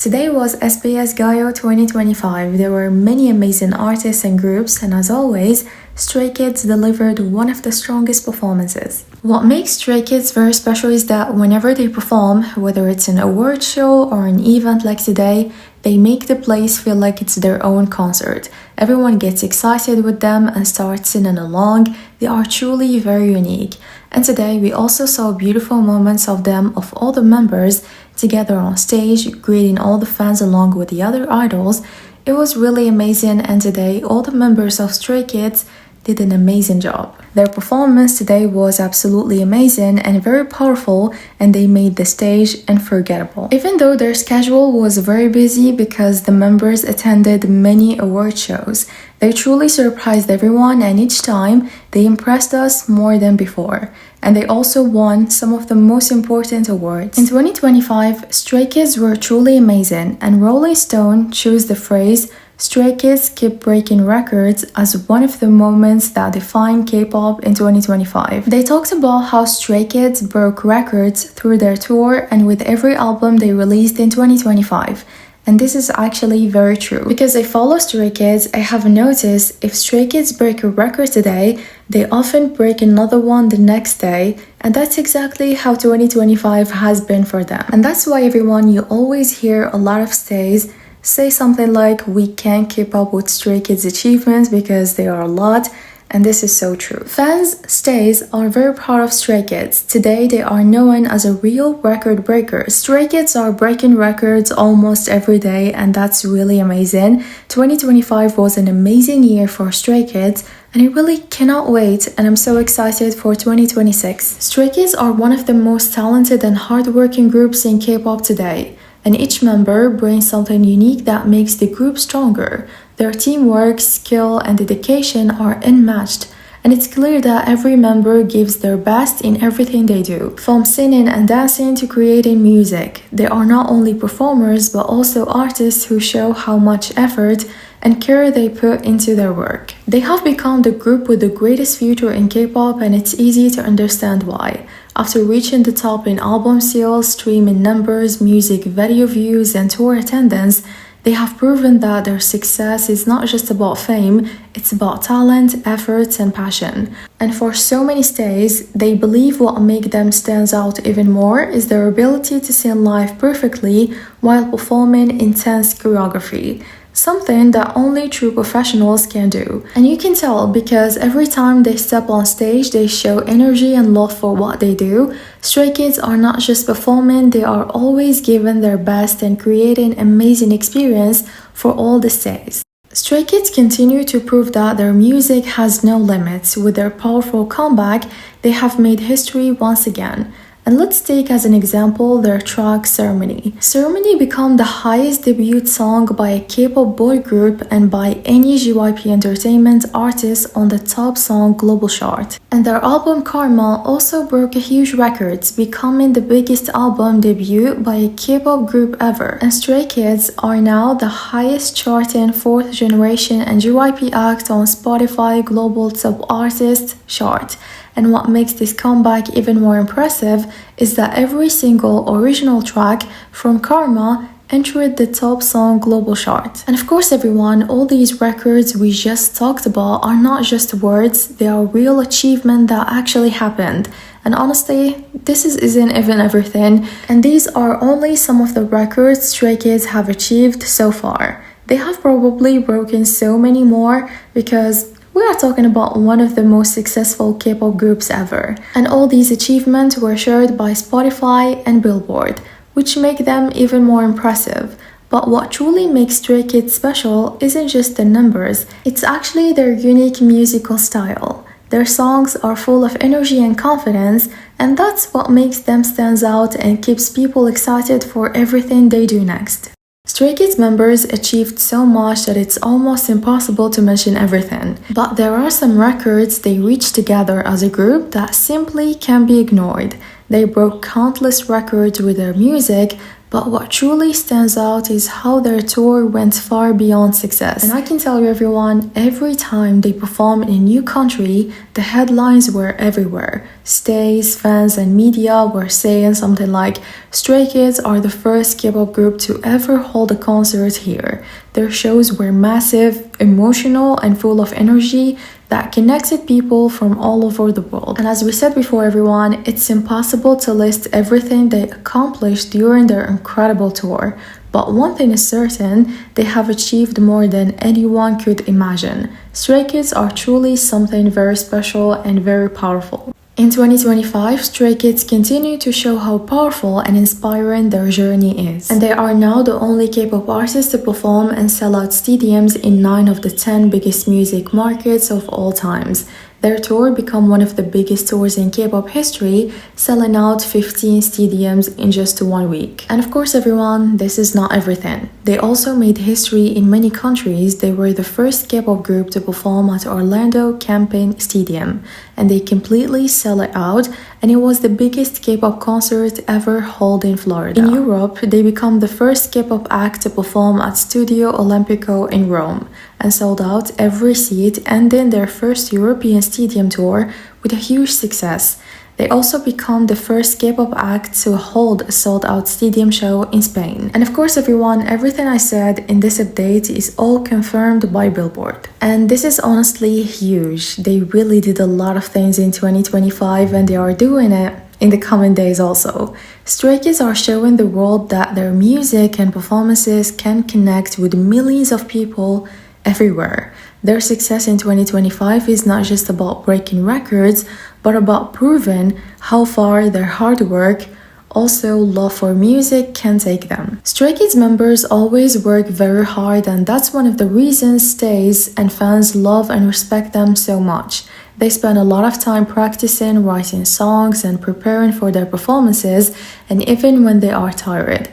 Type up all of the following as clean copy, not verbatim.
Today was SBS Gayo 2025. There were many amazing artists and groups, and as always, Straykids delivered one of the strongest performances. What makes Straykids very special is that whenever they perform, whether it's an award show or an event like today, they make the place feel like it's their own concert. Everyone gets excited with them and starts singing along. They are truly very unique. And today we also saw beautiful moments of them, of all the members, together on stage, greeting all the fans along with the other idols. It was really amazing, and today all the members of Straykids did an amazing job. Their performance today was absolutely amazing and very powerful, and they made the stage unforgettable. Even though their schedule was very busy because the members attended many award shows, they truly surprised everyone, and each time they impressed us more than before. And they also won some of the most important awards. In 2025, Straykids were truly amazing, and Rolling Stone chose the phrase "Straykids keep breaking records" as one of the moments that define K-pop in 2025. They talked about how Straykids broke records through their tour and with every album they released in 2025. And this is actually very true. Because I follow Straykids, I have noticed if Straykids break a record today, they often break another one the next day, and that's exactly how 2025 has been for them. And that's why everyone, you always hear a lot of stays say something like, "We can't keep up with Straykids' achievements because they are a lot." And this is so true. Fans, stays are very proud of Straykids. Today, they are known as a real record breakers. Straykids are breaking records almost every day, and that's really amazing. 2025 was an amazing year for Straykids, and I really cannot wait, and I'm so excited for 2026. Straykids are one of the most talented and hardworking groups in K-pop today, and each member brings something unique that makes the group stronger. Their teamwork, skill, and dedication are unmatched, and it's clear that every member gives their best in everything they do. From singing and dancing to creating music, they are not only performers but also artists who show how much effort and care they put into their work. They have become the group with the greatest future in K-pop, and it's easy to understand why. After reaching the top in album sales, streaming numbers, music video views, and tour attendance, they have proven that their success is not just about fame, it's about talent, efforts, and passion. And for so many stays, they believe what makes them stand out even more is their ability to sing live perfectly while performing intense choreography. Something that only true professionals can do. And you can tell because every time they step on stage, they show energy and love for what they do. Straykids are not just performing, they are always giving their best and creating amazing experience for all the stays. Straykids continue to prove that their music has no limits. With their powerful comeback, they have made history once again. And let's take as an example their track Ceremony. Ceremony became the highest debut song by a K-pop boy group and by any JYP Entertainment artist on the top song global chart. And their album Karma also broke a huge record, becoming the biggest album debut by a K-pop group ever. And Straykids are now the highest charting 4th generation and JYP act on Spotify Global Top Artists chart. And what makes this comeback even more impressive is that every single original track from Karma entered the top song global chart. And of course everyone, all these records we just talked about are not just words, they are real achievement that actually happened. And honestly, this isn't even everything, and these are only some of the records Straykids have achieved so far. They have probably broken so many more because we are talking about one of the most successful K-pop groups ever. And all these achievements were shared by Spotify and Billboard, which make them even more impressive. But what truly makes Straykids special isn't just the numbers, it's actually their unique musical style. Their songs are full of energy and confidence, and that's what makes them stand out and keeps people excited for everything they do next. Straykids members achieved so much that it's almost impossible to mention everything. But there are some records they reached together as a group that simply can't be ignored. They broke countless records with their music, But what truly stands out is how their tour went far beyond success. And I can tell you everyone, every time they perform in a new country, the headlines were everywhere. Stays, fans and media were saying something like, Straykids are the first K-pop group to ever hold a concert here. Their shows were massive, emotional and full of energy that connected people from all over the world. And as we said before everyone, it's impossible to list everything they accomplished during their incredible tour. But one thing is certain, they have achieved more than anyone could imagine. Straykids are truly something very special and very powerful. In 2025, Straykids continue to show how powerful and inspiring their journey is. And they are now the only K-pop artists to perform and sell out stadiums in 9 of the 10 biggest music markets of all times. Their tour became one of the biggest tours in K-pop history, selling out 15 stadiums in just 1 week. And of course everyone, this is not everything. They also made history in many countries. They were the first K-pop group to perform at Orlando Changbin Stadium, and they completely sell it out, and it was the biggest K-pop concert ever held in Florida. In Europe, they became the first K-pop act to perform at Studio Olimpico in Rome, and sold out every seat, ending their first European stadium tour with a huge success. They also become the first K-pop act to hold a sold-out stadium show in Spain. And of course everyone, everything I said in this update is all confirmed by Billboard. And this is honestly huge. They really did a lot of things in 2025 and they are doing it in the coming days also. Straykids are showing the world that their music and performances can connect with millions of people everywhere. Their success in 2025 is not just about breaking records, but about proving how far their hard work, also love for music, can take them. Straykids members always work very hard, and that's one of the reasons stays and fans love and respect them so much. They spend a lot of time practicing, writing songs, and preparing for their performances, and even when they are tired,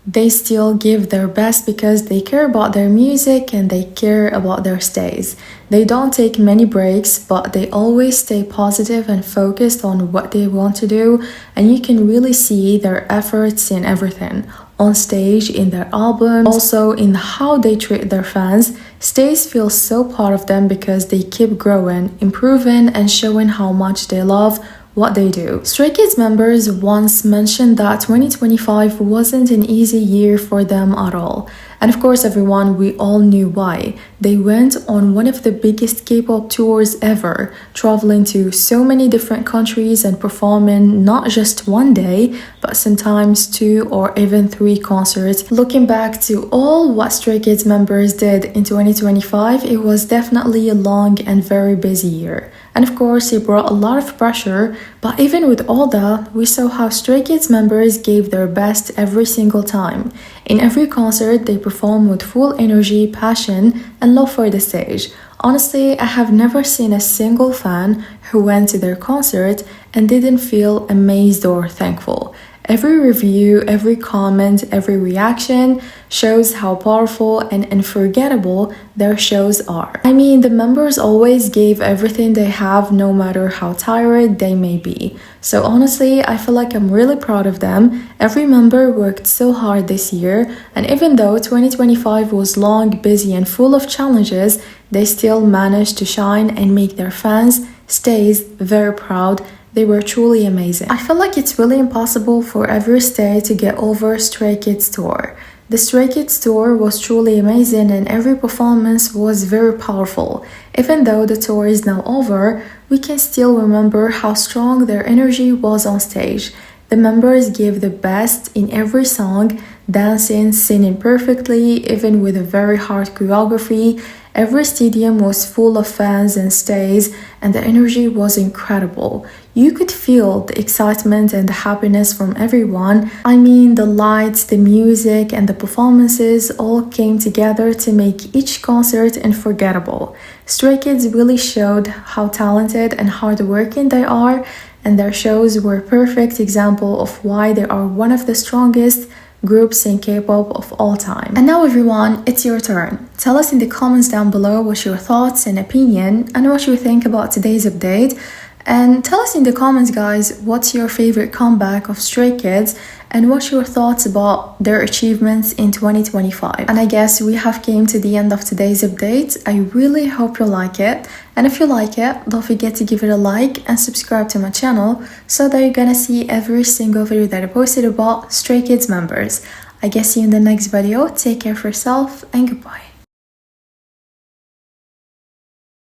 they still give their best because they care about their music and they care about their stays. They don't take many breaks, but they always stay positive and focused on what they want to do, and you can really see their efforts in everything. On stage, in their albums, also in how they treat their fans. Stays feel so proud of them because they keep growing, improving, and showing how much they love what they do. Straykids members once mentioned that 2025 wasn't an easy year for them at all. And of course everyone, we all knew why. They went on one of the biggest K-pop tours ever, traveling to so many different countries and performing not just one day, but sometimes 2 or even 3 concerts. Looking back to all what Straykids members did in 2025, it was definitely a long and very busy year. And of course, it brought a lot of pressure, but even with all that, we saw how Straykids members gave their best every single time. In every concert, they performed with full energy, passion, and love for the stage. Honestly, I have never seen a single fan who went to their concert and didn't feel amazed or thankful. Every review, every comment, every reaction shows how powerful and unforgettable their shows are. I mean, the members always gave everything they have, no matter how tired they may be. So honestly, I feel like I'm really proud of them. Every member worked so hard this year, and even though 2025 was long, busy, and full of challenges, they still managed to shine and make their fans, stays, very proud. They were truly amazing. I feel like it's really impossible for every stay to get over Straykids tour. The Straykids tour was truly amazing and every performance was very powerful. Even though the tour is now over, we can still remember how strong their energy was on stage. The members gave the best in every song, dancing, singing perfectly, even with a very hard choreography. Every stadium was full of fans and stays, and the energy was incredible. You could feel the excitement and the happiness from everyone. I mean, the lights, the music, and the performances all came together to make each concert unforgettable. Straykids really showed how talented and hardworking they are, and their shows were a perfect example of why they are one of the strongest groups in K-pop of all time. And now everyone, it's your turn. Tell us in the comments down below what's your thoughts and opinion and what you think about today's update. And tell us in the comments, guys, what's your favorite comeback of Stray Kids and what's your thoughts about their achievements in 2025. And I guess we have came to the end of today's update. I really hope you like it. And if you like it, don't forget to give it a like and subscribe to my channel so that you're gonna see every single video that I posted about Stray Kids members. I guess see you in the next video. Take care of yourself and goodbye.